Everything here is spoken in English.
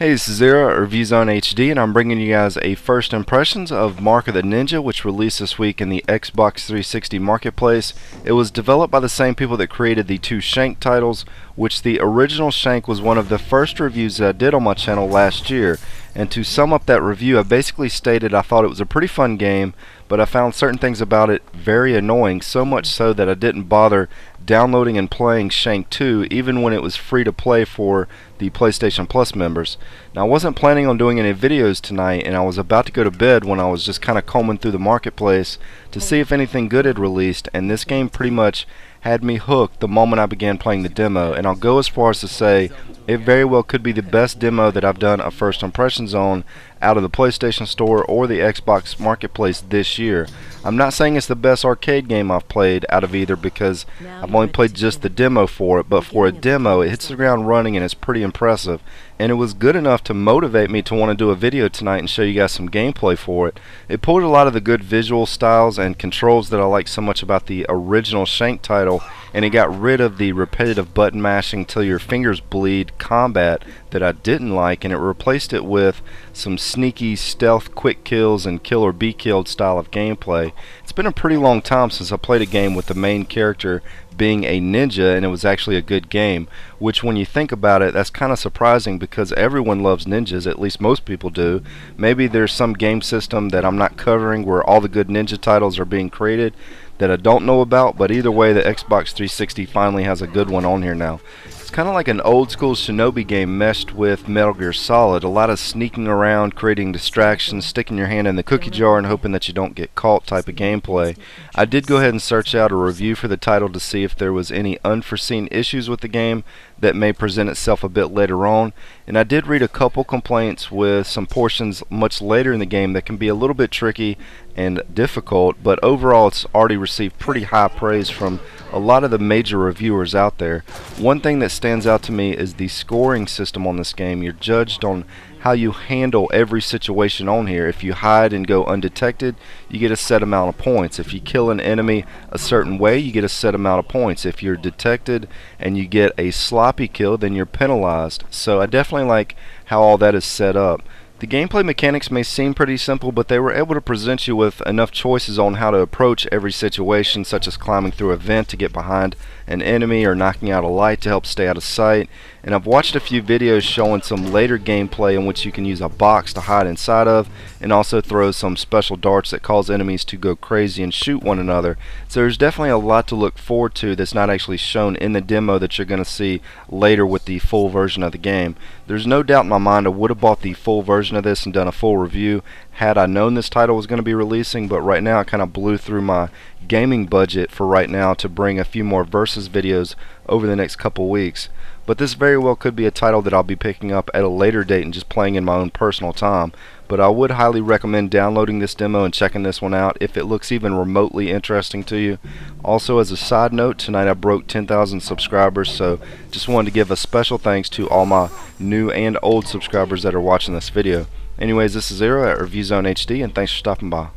Hey, this is Zero at ReviewZoneHD, and I'm bringing you guys a first impressions of Mark of the Ninja, which released this week in the Xbox 360 Marketplace. It was developed by the same people that created the two Shank titles, which the original Shank was one of the first reviews that I did on my channel last year. And to sum up that review, I basically stated I thought it was a pretty fun game, but I found certain things about it very annoying, so much so that I didn't bother downloading and playing Shank 2 even when it was free to play for the PlayStation Plus members. Now, I wasn't planning on doing any videos tonight, and I was about to go to bed when I was just kind of combing through the marketplace to see if anything good had released, and this game pretty much had me hooked the moment I began playing the demo. And I'll go as far as to say it very well could be the best demo that I've done a first impressions on out of the PlayStation Store or the Xbox Marketplace this year. I'm not saying it's the best arcade game I've played out of either, because I've only played just the demo for it, but for a demo it hits the ground running and it's pretty impressive. And it was good enough to motivate me to want to do a video tonight and show you guys some gameplay for it. It pulled a lot of the good visual styles and controls that I like so much about the original Shank title, and it got rid of the repetitive button mashing till your fingers bleed combat that I didn't like, and it replaced it with some sneaky stealth quick kills and kill or be killed style of gameplay. It's been a pretty long time since I played a game with the main character being a ninja and it was actually a good game, which when you think about it, that's kind of surprising because everyone loves ninjas, at least most people do. Maybe there's some game system that I'm not covering where all the good ninja titles are being created that I don't know about, but either way, the Xbox 360 finally has a good one on here now. It's kind of like an old school Shinobi game meshed with Metal Gear Solid. A lot of sneaking around, creating distractions, sticking your hand in the cookie jar and hoping that you don't get caught type of gameplay. I did go ahead and search out a review for the title to see if there was any unforeseen issues with the game that may present itself a bit later on, and I did read a couple complaints with some portions much later in the game that can be a little bit tricky and difficult, but overall it's already received pretty high praise from a lot of the major reviewers out there. One thing that stands out to me is the scoring system on this game. You're judged on how you handle every situation on here. If you hide and go undetected, you get a set amount of points. If you kill an enemy a certain way, you get a set amount of points. If you're detected and you get a sloppy kill, then you're penalized. So I definitely like how all that is set up. The gameplay mechanics may seem pretty simple, but they were able to present you with enough choices on how to approach every situation, such as climbing through a vent to get behind an enemy or knocking out a light to help stay out of sight. And I've watched a few videos showing some later gameplay in which you can use a box to hide inside of, and also throw some special darts that cause enemies to go crazy and shoot one another. So there's definitely a lot to look forward to that's not actually shown in the demo that you're going to see later with the full version of the game. There's no doubt in my mind I would have bought the full version of this and done a full review had I known this title was going to be releasing, but right now I kind of blew through my gaming budget for right now to bring a few more versus videos over the next couple weeks. But this very well could be a title that I'll be picking up at a later date and just playing in my own personal time. But I would highly recommend downloading this demo and checking this one out if it looks even remotely interesting to you. Also, as a side note, tonight I broke 10,000 subscribers, so just wanted to give a special thanks to all my new and old subscribers that are watching this video. Anyways, this is Zero at ReviewZoneHD, and thanks for stopping by.